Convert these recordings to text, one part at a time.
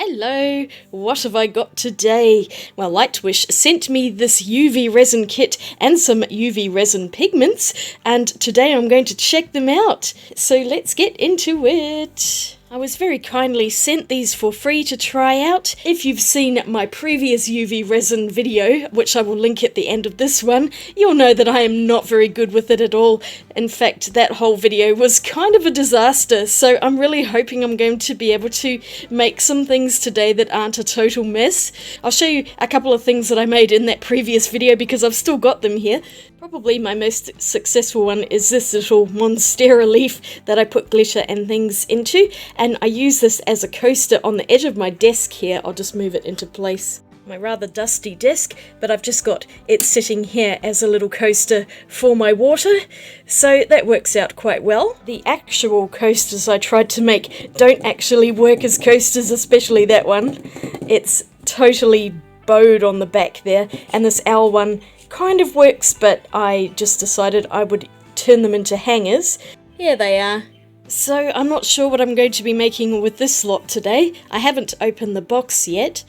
Hello, what have I got today? Well, Lightwish sent me this UV resin kit and some UV resin pigments, and today I'm going to check them out. So let's get into it. I was very kindly sent these for free to try out. If you've seen my previous UV resin video, which I will link at the end of this one, you'll know that I am not very good with it at all. In fact, that whole video was kind of a disaster, so I'm really hoping I'm going to be able to make some things today that aren't a total mess. I'll show you a couple of things that I made in that previous video because I've still got them here. Probably my most successful one is this little monstera leaf that I put glitter and things into, and I use this as a coaster on the edge of my desk here. I'll just move it into place. My rather dusty desk, but I've just got it sitting here as a little coaster for my water, so that works out quite well. The actual coasters I tried to make don't actually work as coasters, especially that one. It's totally bowed on the back there, and this owl one kind of works, but I just decided I would turn them into hangers. Here they are. So I'm not sure what I'm going to be making with this lot today. I haven't opened the box yet,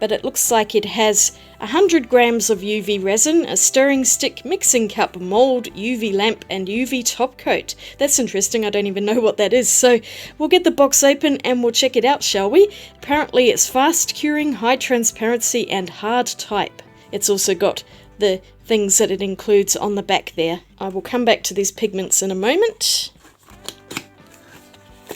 but it looks like it has 100 grams of UV resin, a stirring stick, mixing cup, mold, UV lamp, and UV top coat. That's interesting, I don't even know what that is, so we'll get the box open and we'll check it out, shall we? Apparently it's fast curing, high transparency, and hard type. It's also got the things that it includes on the back there. I will come back to these pigments in a moment.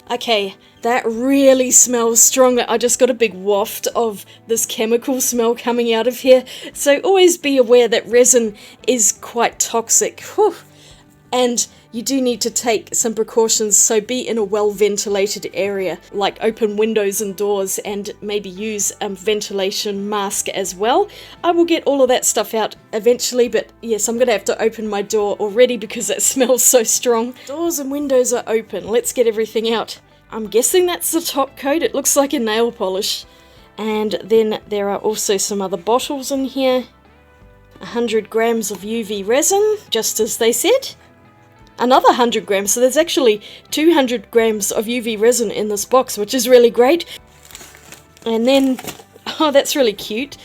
Okay, that really smells strong. I just got a big waft of this chemical smell coming out of here. So always be aware that resin is quite toxic. Whew. And you do need to take some precautions, so be in a well-ventilated area, like open windows and doors, and maybe use a ventilation mask as well. I will get all of that stuff out eventually, but yes, I'm going to have to open my door already because it smells so strong. Doors and windows are open. Let's get everything out. I'm guessing that's the top coat. It looks like a nail polish. And then there are also some other bottles in here. 100 grams of UV resin, just as they said. Another 100 grams, so there's actually 200 grams of UV resin in this box, which is really great. And then, oh, that's really cute.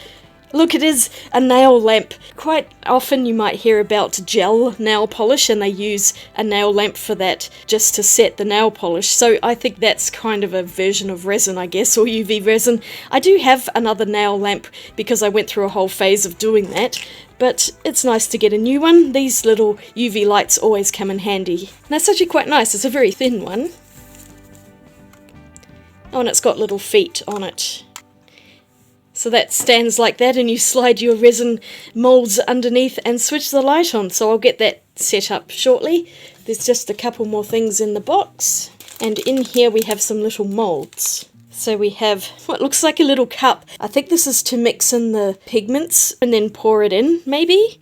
Look, it is a nail lamp. Quite often you might hear about gel nail polish, and they use a nail lamp for that, just to set the nail polish. So I think that's kind of a version of resin, I guess, or UV resin. I do have another nail lamp because I went through a whole phase of doing that. But it's nice to get a new one. These little UV lights always come in handy. And that's actually quite nice. It's a very thin one. Oh, and it's got little feet on it. So that stands like that, and you slide your resin molds underneath and switch the light on. So I'll get that set up shortly. There's just a couple more things in the box. And in here we have some little molds. So we have what looks like a little cup. I think this is to mix in the pigments and then pour it in, maybe.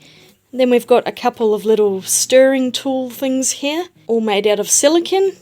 And then we've got a couple of little stirring tool things here, all made out of silicone.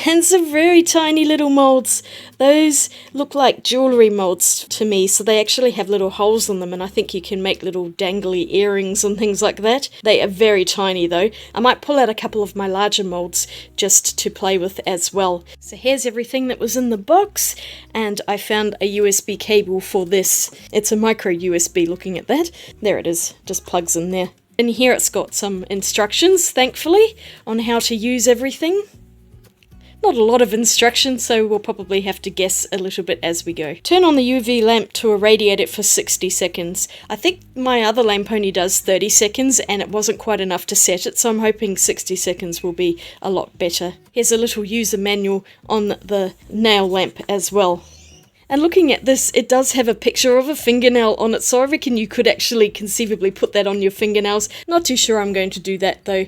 And some very tiny little molds. Those look like jewellery molds to me, so they actually have little holes in them, and I think you can make little dangly earrings and things like that. They are very tiny though. I might pull out a couple of my larger molds just to play with as well. So here's everything that was in the box, and I found a USB cable for this. It's a micro USB, looking at that. There it is, just plugs in there. In here it's got some instructions, thankfully, on how to use everything. Not a lot of instructions, so we'll probably have to guess a little bit as we go. Turn on the UV lamp to irradiate it for 60 seconds. I think my other lamp only does 30 seconds and it wasn't quite enough to set it, so I'm hoping 60 seconds will be a lot better. Here's a little user manual on the nail lamp as well. And looking at this, it does have a picture of a fingernail on it, so I reckon you could actually conceivably put that on your fingernails. Not too sure I'm going to do that though.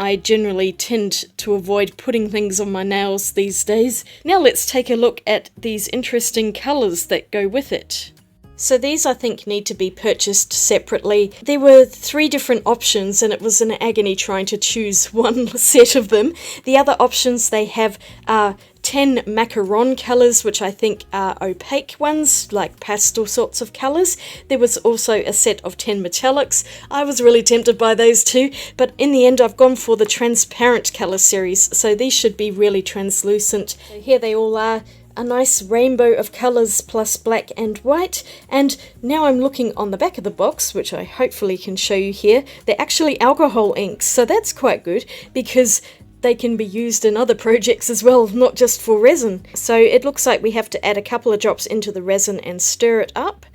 I generally tend to avoid putting things on my nails these days. Now let's take a look at these interesting colours that go with it. So these I think need to be purchased separately. There were 3 different options and it was an agony trying to choose one set of them. The other options they have are 10 Macaron colours, which I think are opaque ones, like pastel sorts of colours. There was also a set of 10 metallics. I was really tempted by those too, but in the end I've gone for the transparent colour series, so these should be really translucent. So here they all are. a nice rainbow of colours plus black and white, and now I'm looking on the back of the box, which I hopefully can show you here. They're actually alcohol inks, so that's quite good because they can be used in other projects as well, not just for resin. So it looks like we have to add a couple of drops into the resin and stir it up.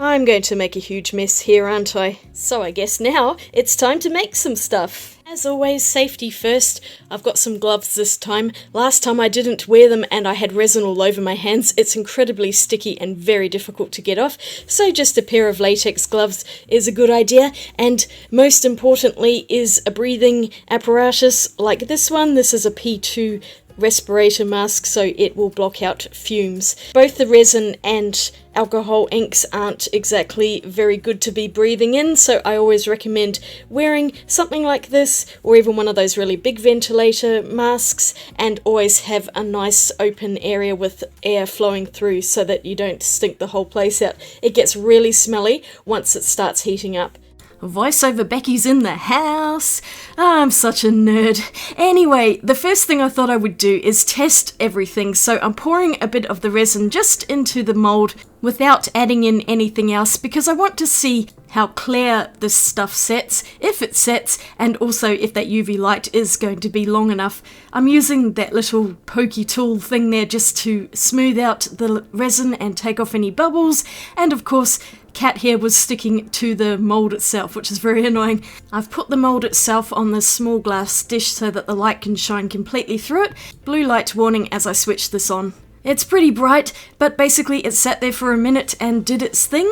I'm going to make a huge mess here, aren't I? So I guess now it's time to make some stuff. As always, safety first. I've got some gloves this time. Last time I didn't wear them and I had resin all over my hands. It's incredibly sticky and very difficult to get off, so just a pair of latex gloves is a good idea, and most importantly is a breathing apparatus like this one. This is a P2 respirator mask, so it will block out fumes. Both the resin and alcohol inks aren't exactly very good to be breathing in, so I always recommend wearing something like this, or even one of those really big ventilator masks, and always have a nice open area with air flowing through so that you don't stink the whole place out. It gets really smelly once it starts heating up. Voiceover Becky's in the house. I'm such a nerd. Anyway, the first thing I thought I would do is test everything, so I'm pouring a bit of the resin just into the mould without adding in anything else, because I want to see how clear this stuff sets, if it sets, and also if that UV light is going to be long enough. I'm using that little pokey tool thing there just to smooth out the resin and take off any bubbles, and of course cat hair was sticking to the mould itself, which is very annoying. I've put the mould itself on this small glass dish so that the light can shine completely through it. Blue light warning as I switch this on. It's pretty bright, but basically it sat there for a minute and did its thing.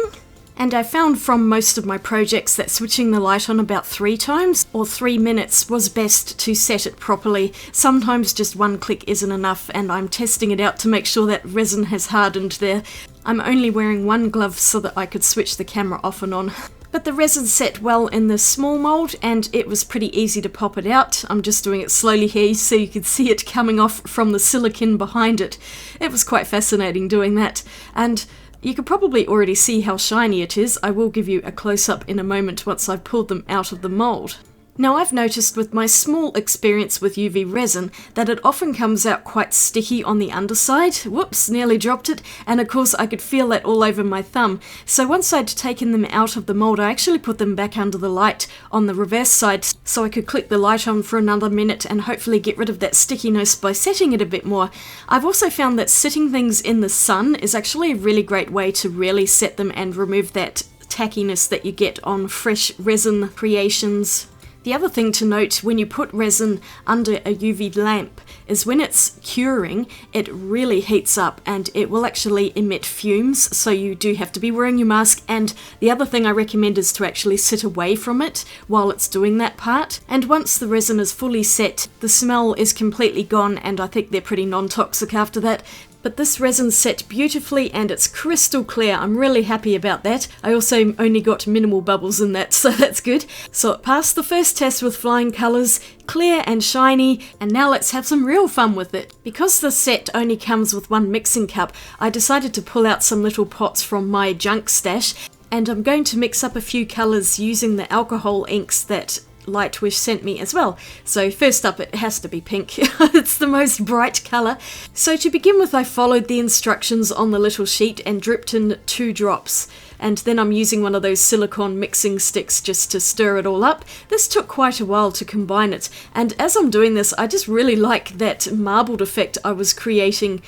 And I found from most of my projects that switching the light on about 3 times or 3 minutes was best to set it properly. Sometimes just one click isn't enough, and I'm testing it out to make sure that resin has hardened there. I'm only wearing one glove so that I could switch the camera off and on. But the resin set well in this small mould, and it was pretty easy to pop it out. I'm just doing it slowly here so you could see it coming off from the silicone behind it. It was quite fascinating doing that, and you could probably already see how shiny it is. I will give you a close-up in a moment once I've pulled them out of the mould. Now, I've noticed with my small experience with UV resin that it often comes out quite sticky on the underside. Whoops, nearly dropped it, and of course I could feel that all over my thumb. So once I'd taken them out of the mould, I actually put them back under the light on the reverse side so I could click the light on for another minute and hopefully get rid of that stickiness by setting it a bit more. I've also found that sitting things in the sun is actually a really great way to really set them and remove that tackiness that you get on fresh resin creations. The other thing to note when you put resin under a UV lamp is when it's curing, it really heats up and it will actually emit fumes, so you do have to be wearing your mask. And the other thing I recommend is to actually sit away from it while it's doing that part. And once the resin is fully set, the smell is completely gone, and I think they're pretty non-toxic after that. But this resin set beautifully and it's crystal clear. I'm really happy about that. I also only got minimal bubbles in that, so that's good. So it passed the first test with flying colours, clear and shiny, and now let's have some real fun with it. Because the set only comes with one mixing cup, I decided to pull out some little pots from my junk stash, and I'm going to mix up a few colours using the alcohol inks that Lightwish sent me as well. So first up, it has to be pink. It's the most bright colour. So to begin with, I followed the instructions on the little sheet and dripped in 2 drops. And then I'm using one of those silicone mixing sticks just to stir it all up. This took quite a while to combine it. And as I'm doing this, I just really like that marbled effect I was creating.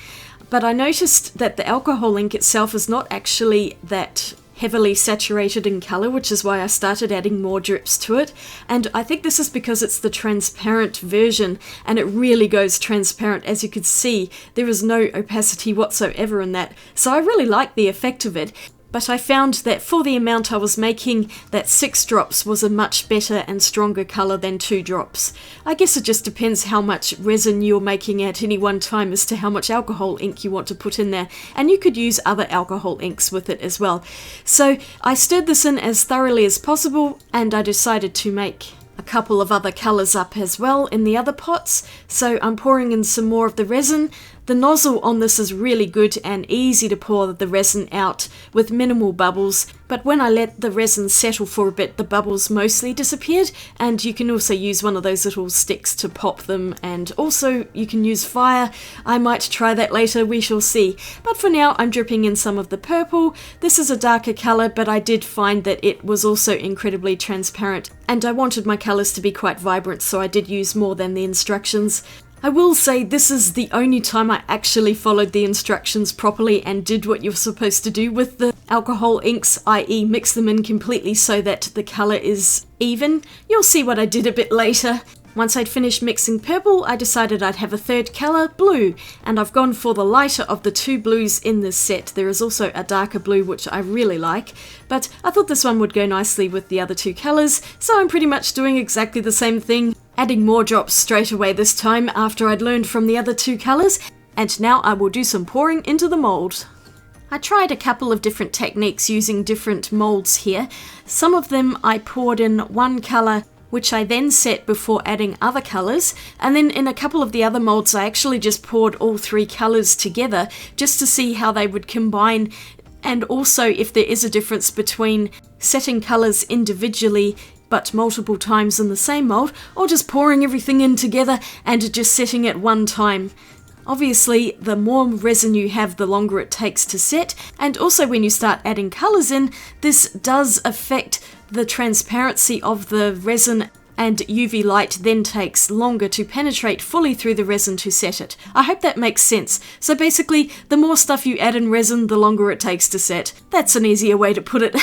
But I noticed that the alcohol ink itself is not actually that heavily saturated in colour, which is why I started adding more drips to it. And I think this is because it's the transparent version, and it really goes transparent. As you could see, there is no opacity whatsoever in that. So I really like the effect of it. But I found that for the amount I was making, that 6 drops was a much better and stronger colour than 2 drops. I guess it just depends how much resin you're making at any one time as to how much alcohol ink you want to put in there. And you could use other alcohol inks with it as well. So I stirred this in as thoroughly as possible, and I decided to make a couple of other colours up as well in the other pots. So I'm pouring in some more of the resin. The nozzle on this is really good and easy to pour the resin out with minimal bubbles, but when I let the resin settle for a bit, the bubbles mostly disappeared, and you can also use one of those little sticks to pop them, and also you can use fire. I might try that later, we shall see. But for now, I'm dripping in some of the purple. This is a darker colour, but I did find that it was also incredibly transparent, and I wanted my colours to be quite vibrant, so I did use more than the instructions. I will say this is the only time I actually followed the instructions properly and did what you're supposed to do with the alcohol inks, i.e. mix them in completely so that the colour is even. You'll see what I did a bit later. Once I'd finished mixing purple, I decided I'd have a third colour, blue, and I've gone for the lighter of the two blues in this set. There is also a darker blue which I really like, but I thought this one would go nicely with the other two colours, so I'm pretty much doing exactly the same thing, adding more drops straight away this time after I'd learned from the other two colours, and now I will do some pouring into the mould. I tried a couple of different techniques using different moulds here. Some of them I poured in one colour which I then set before adding other colours, and then in a couple of the other moulds I actually just poured all three colours together just to see how they would combine, and also if there is a difference between setting colours individually but multiple times in the same mould, or just pouring everything in together and just setting it one time. Obviously, the more resin you have, the longer it takes to set, and also when you start adding colours in, this does affect the transparency of the resin, and UV light then takes longer to penetrate fully through the resin to set it. I hope that makes sense. So basically, the more stuff you add in resin, the longer it takes to set. That's an easier way to put it.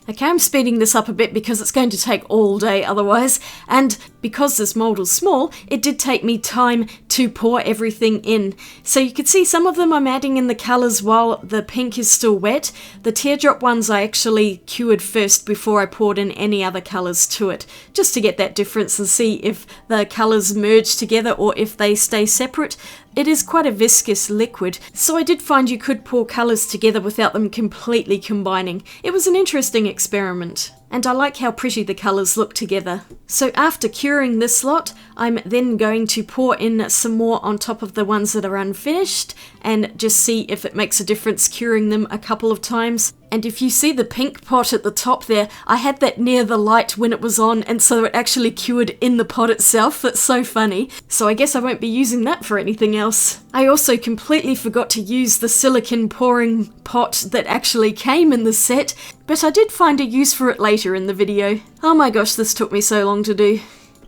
Okay, I'm speeding this up a bit because it's going to take all day otherwise, and because this mould is small, it did take me time to pour everything in. So you can see some of them I'm adding in the colours while the pink is still wet. The teardrop ones I actually cured first before I poured in any other colours to it, just to get that difference and see if the colours merge together or if they stay separate. It is quite a viscous liquid, so I did find you could pour colours together without them completely combining. It was an interesting experiment, and I like how pretty the colours look together. So after curing this lot, I'm then going to pour in some more on top of the ones that are unfinished, and just see if it makes a difference curing them a couple of times. And if you see the pink pot at the top there, I had that near the light when it was on, and so it actually cured in the pot itself. That's so funny. So I guess I won't be using that for anything else. I also completely forgot to use the silicone pouring pot that actually came in the set, but I did find a use for it later in the video. Oh my gosh, this took me so long to do.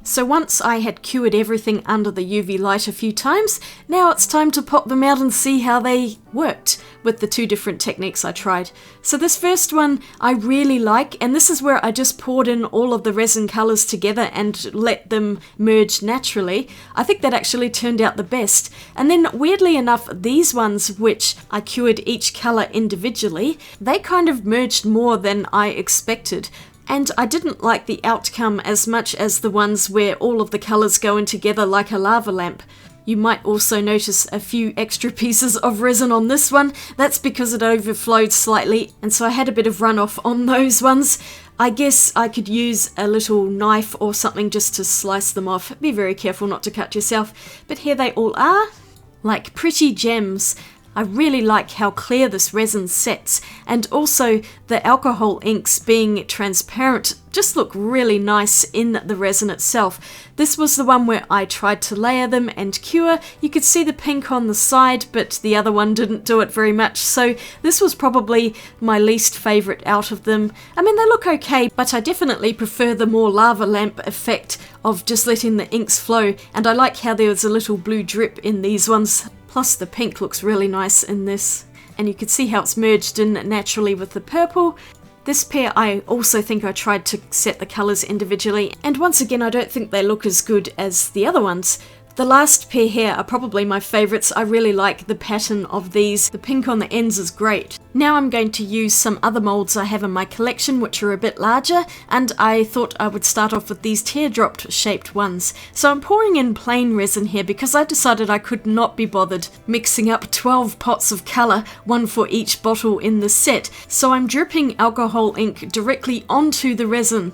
So once I had cured everything under the UV light a few times, now it's time to pop them out and see how they worked with the two different techniques I tried. So this first one I really like, and this is where I just poured in all of the resin colours together and let them merge naturally. I think that actually turned out the best. And then weirdly enough, these ones which I cured each colour individually, they kind of merged more than I expected. And I didn't like the outcome as much as the ones where all of the colours go in together like a lava lamp. You might also notice a few extra pieces of resin on this one. That's because it overflowed slightly, and so I had a bit of runoff on those ones. I guess I could use a little knife or something just to slice them off. Be very careful not to cut yourself. But here they all are, like pretty gems. I really like how clear this resin sets, and also the alcohol inks being transparent just look really nice in the resin itself. This was the one where I tried to layer them and cure. You could see the pink on the side, but the other one didn't do it very much, so this was probably my least favourite out of them. I mean, they look okay, but I definitely prefer the more lava lamp effect of just letting the inks flow, and I like how there was a little blue drip in these ones. Plus the pink looks really nice in this, and you can see how it's merged in naturally with the purple. This pair I also think I tried to set the colours individually, and once again I don't think they look as good as the other ones. The last pair here are probably my favourites. I really like the pattern of these. The pink on the ends is great. Now I'm going to use some other moulds I have in my collection which are a bit larger, and I thought I would start off with these teardrop shaped ones. So I'm pouring in plain resin here because I decided I could not be bothered mixing up 12 pots of colour, one for each bottle in the set. So I'm dripping alcohol ink directly onto the resin.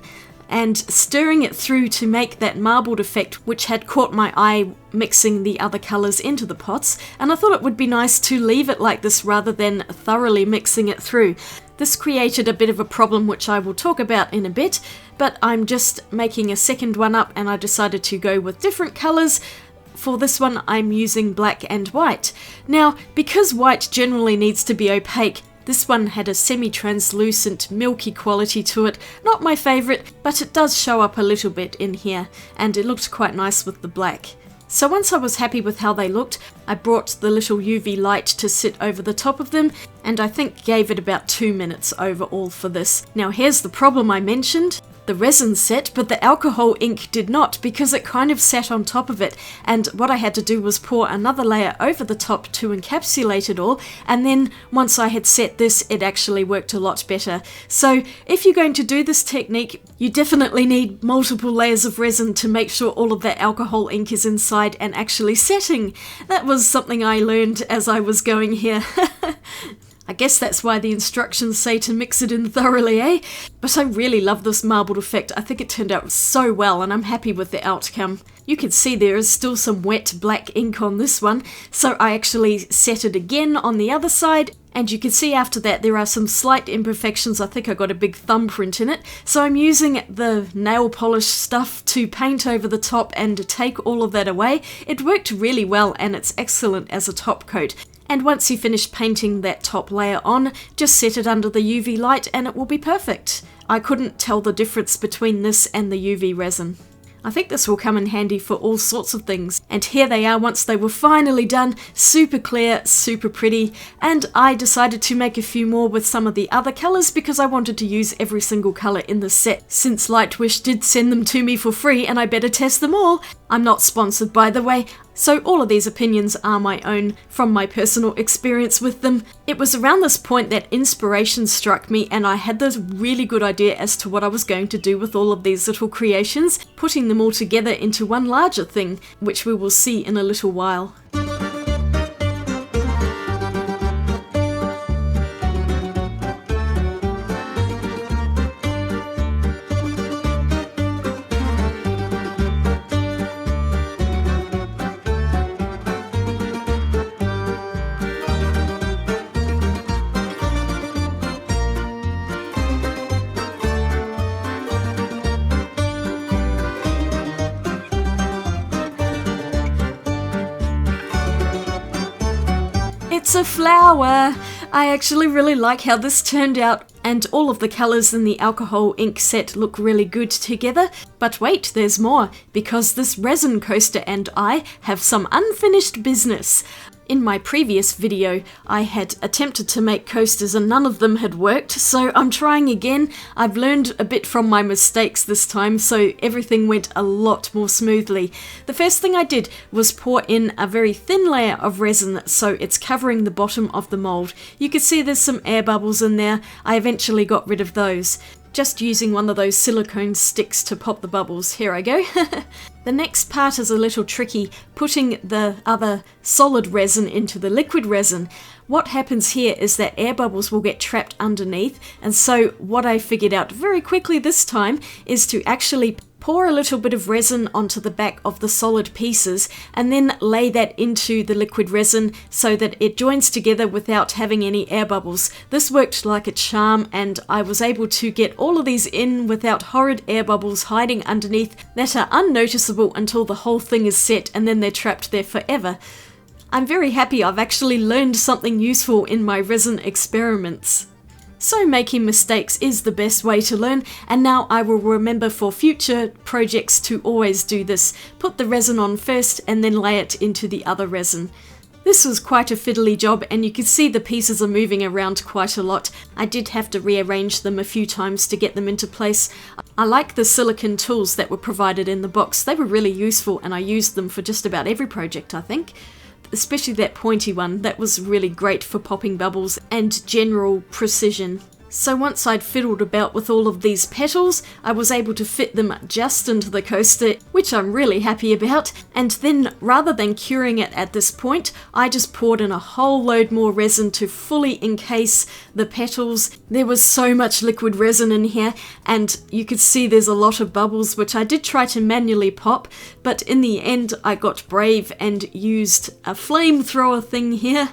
and stirring it through to make that marbled effect which had caught my eye mixing the other colours into the pots, and I thought it would be nice to leave it like this rather than thoroughly mixing it through. This created a bit of a problem which I will talk about in a bit, but I'm just making a second one up and I decided to go with different colours. For this one I'm using black and white. Now, because white generally needs to be opaque, this one had a semi-translucent, milky quality to it. Not my favourite, but it does show up a little bit in here, and it looked quite nice with the black. So once I was happy with how they looked, I brought the little UV light to sit over the top of them, and I think gave it about 2 minutes overall for this. Now here's the problem I mentioned. The resin set, but the alcohol ink did not, because it kind of sat on top of it, and what I had to do was pour another layer over the top to encapsulate it all, and then once I had set this, it actually worked a lot better. So if you're going to do this technique, you definitely need multiple layers of resin to make sure all of that alcohol ink is inside and actually setting. That was something I learned as I was going here. I guess that's why the instructions say to mix it in thoroughly, eh? But I really love this marbled effect. I think it turned out so well and I'm happy with the outcome. You can see there is still some wet black ink on this one, so I actually set it again on the other side, and you can see after that there are some slight imperfections. I think I got a big thumbprint in it, so I'm using the nail polish stuff to paint over the top and to take all of that away. It worked really well and it's excellent as a top coat. And once you finish painting that top layer on, just set it under the UV light and it will be perfect. I couldn't tell the difference between this and the UV resin. I think this will come in handy for all sorts of things. And here they are once they were finally done, super clear, super pretty, and I decided to make a few more with some of the other colours because I wanted to use every single colour in the set, since Lightwish did send them to me for free and I better test them all. I'm not sponsored, by the way, so all of these opinions are my own from my personal experience with them. It was around this point that inspiration struck me and I had this really good idea as to what I was going to do with all of these little creations, putting them all together into one larger thing, which we will see in a little while. It's a flower! I actually really like how this turned out, and all of the colours in the alcohol ink set look really good together. But wait, there's more, because this resin coaster and I have some unfinished business. In my previous video, I had attempted to make coasters and none of them had worked, so I'm trying again. I've learned a bit from my mistakes this time, so everything went a lot more smoothly. The first thing I did was pour in a very thin layer of resin so it's covering the bottom of the mould. You can see there's some air bubbles in there. I eventually got rid of those, just using one of those silicone sticks to pop the bubbles. Here I go. The next part is a little tricky, putting the other solid resin into the liquid resin. What happens here is that air bubbles will get trapped underneath, and so what I figured out very quickly this time is to actually pour a little bit of resin onto the back of the solid pieces and then lay that into the liquid resin so that it joins together without having any air bubbles. This worked like a charm and I was able to get all of these in without horrid air bubbles hiding underneath that are unnoticeable until the whole thing is set and then they're trapped there forever. I'm very happy I've actually learned something useful in my resin experiments. So making mistakes is the best way to learn, and now I will remember for future projects to always do this. Put the resin on first and then lay it into the other resin. This was quite a fiddly job and you can see the pieces are moving around quite a lot. I did have to rearrange them a few times to get them into place. I like the silicone tools that were provided in the box. They were really useful and I used them for just about every project, I think. Especially that pointy one, that was really great for popping bubbles and general precision. So once I'd fiddled about with all of these petals, I was able to fit them just into the coaster, which I'm really happy about. And then rather than curing it at this point, I just poured in a whole load more resin to fully encase the petals. There was so much liquid resin in here, and you could see there's a lot of bubbles, which I did try to manually pop, but in the end I got brave and used a flamethrower thing here.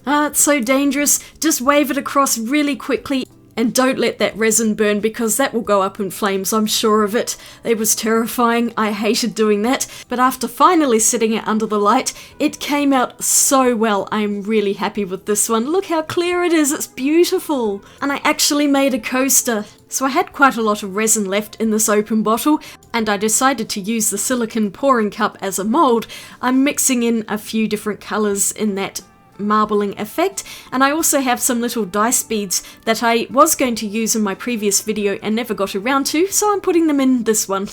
It's so dangerous. Just wave it across really quickly. And don't let that resin burn, because that will go up in flames, I'm sure of it. It was terrifying, I hated doing that. But after finally setting it under the light, it came out so well. I'm really happy with this one. Look how clear it is, it's beautiful. And I actually made a coaster. So I had quite a lot of resin left in this open bottle, and I decided to use the silicone pouring cup as a mould. I'm mixing in a few different colours in that marbling effect, and I also have some little dice beads that I was going to use in my previous video and never got around to, so I'm putting them in this one.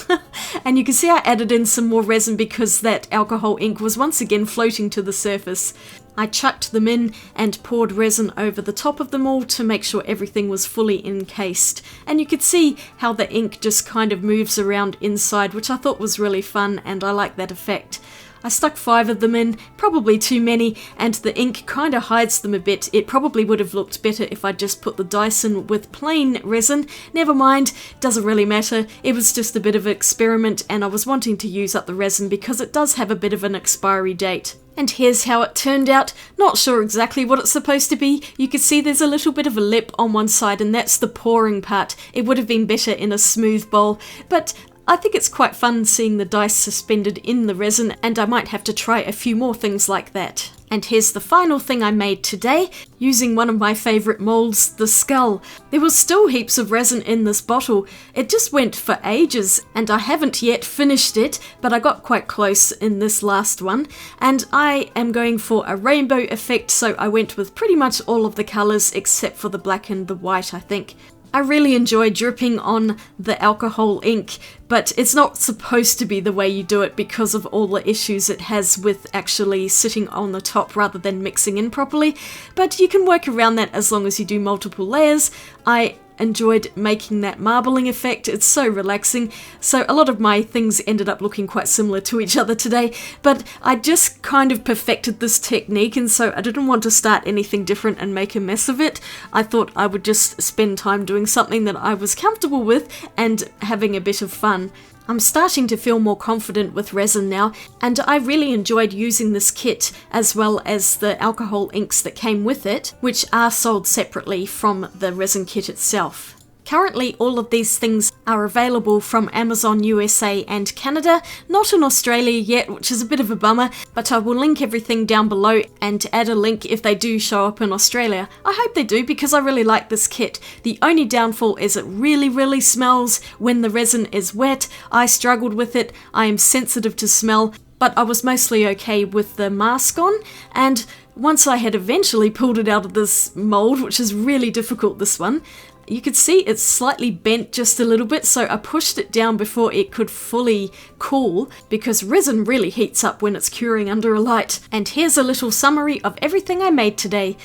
And you can see I added in some more resin because that alcohol ink was once again floating to the surface. I chucked them in and poured resin over the top of them all to make sure everything was fully encased. And you could see how the ink just kind of moves around inside, which I thought was really fun, and I like that effect. I stuck 5 of them in, probably too many, and the ink kind of hides them a bit. It probably would have looked better if I just put the dice in with plain resin. Never mind, doesn't really matter. It was just a bit of an experiment, and I was wanting to use up the resin because it does have a bit of an expiry date. And here's how it turned out. Not sure exactly what it's supposed to be. You can see there's a little bit of a lip on one side, and that's the pouring part. It would have been better in a smooth bowl, but I think it's quite fun seeing the dice suspended in the resin, and I might have to try a few more things like that. And here's the final thing I made today, using one of my favourite moulds, the skull. There was still heaps of resin in this bottle. It just went for ages, and I haven't yet finished it, but I got quite close in this last one. And I am going for a rainbow effect, so I went with pretty much all of the colours except for the black and the white, I think. I really enjoy dripping on the alcohol ink, but it's not supposed to be the way you do it because of all the issues it has with actually sitting on the top rather than mixing in properly, but you can work around that as long as you do multiple layers. I enjoyed making that marbling effect. It's so relaxing. So a lot of my things ended up looking quite similar to each other today, but I just kind of perfected this technique, and so I didn't want to start anything different and make a mess of it. I thought I would just spend time doing something that I was comfortable with and having a bit of fun. I'm starting to feel more confident with resin now, and I really enjoyed using this kit as well as the alcohol inks that came with it, which are sold separately from the resin kit itself. Currently, all of these things are available from Amazon USA and Canada, not in Australia yet, which is a bit of a bummer, but I will link everything down below and add a link if they do show up in Australia. I hope they do because I really like this kit. The only downfall is it really smells when the resin is wet. I struggled with it. I am sensitive to smell, but I was mostly okay with the mask on, and once I had eventually pulled it out of this mold, which is really difficult, this one, you could see it's slightly bent just a little bit, so I pushed it down before it could fully cool, because resin really heats up when it's curing under a light. And here's a little summary of everything I made today.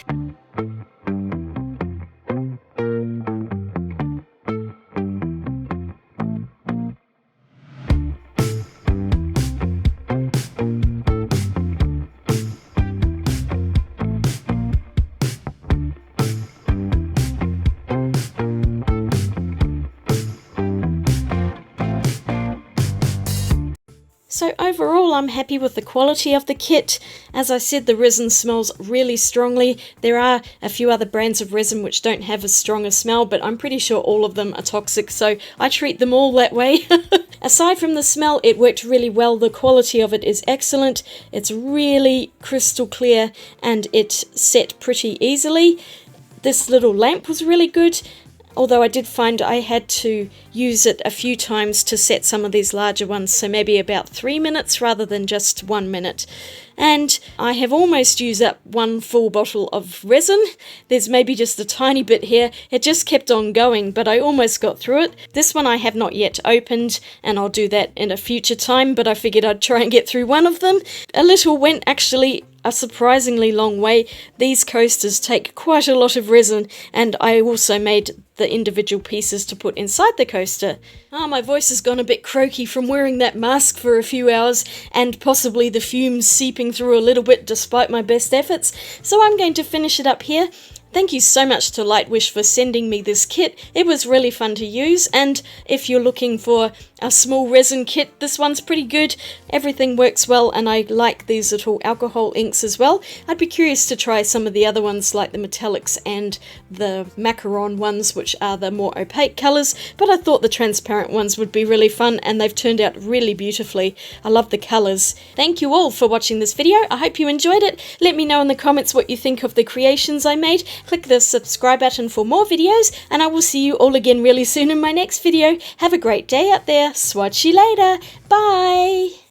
So overall, I'm happy with the quality of the kit. As I said, the resin smells really strongly. There are a few other brands of resin which don't have as strong a smell, but I'm pretty sure all of them are toxic, so I treat them all that way. Aside from the smell, it worked really well. The quality of it is excellent. It's really crystal clear, and it set pretty easily. This little lamp was really good, although I did find I had to use it a few times to set some of these larger ones, so maybe about 3 minutes rather than just 1 minute. And I have almost used up one full bottle of resin. There's maybe just a tiny bit here. It just kept on going, but I almost got through it. This one I have not yet opened, and I'll do that in a future time, but I figured I'd try and get through one of them. A little went actually a surprisingly long way. These coasters take quite a lot of resin, and I also made the individual pieces to put inside the coaster. My voice has gone a bit croaky from wearing that mask for a few hours, and possibly the fumes seeping through a little bit despite my best efforts, so I'm going to finish it up here. Thank you so much to Lightwish for sending me this kit. It was really fun to use, and if you're looking for a small resin kit, this one's pretty good. Everything works well, and I like these little alcohol inks as well. I'd be curious to try some of the other ones like the metallics and the Macaron ones, which are the more opaque colours, but I thought the transparent ones would be really fun, and they've turned out really beautifully. I love the colours. Thank you all for watching this video. I hope you enjoyed it. Let me know in the comments what you think of the creations I made. Click the subscribe button for more videos, and I will see you all again really soon in my next video. Have a great day out there. Swatch you later. Bye!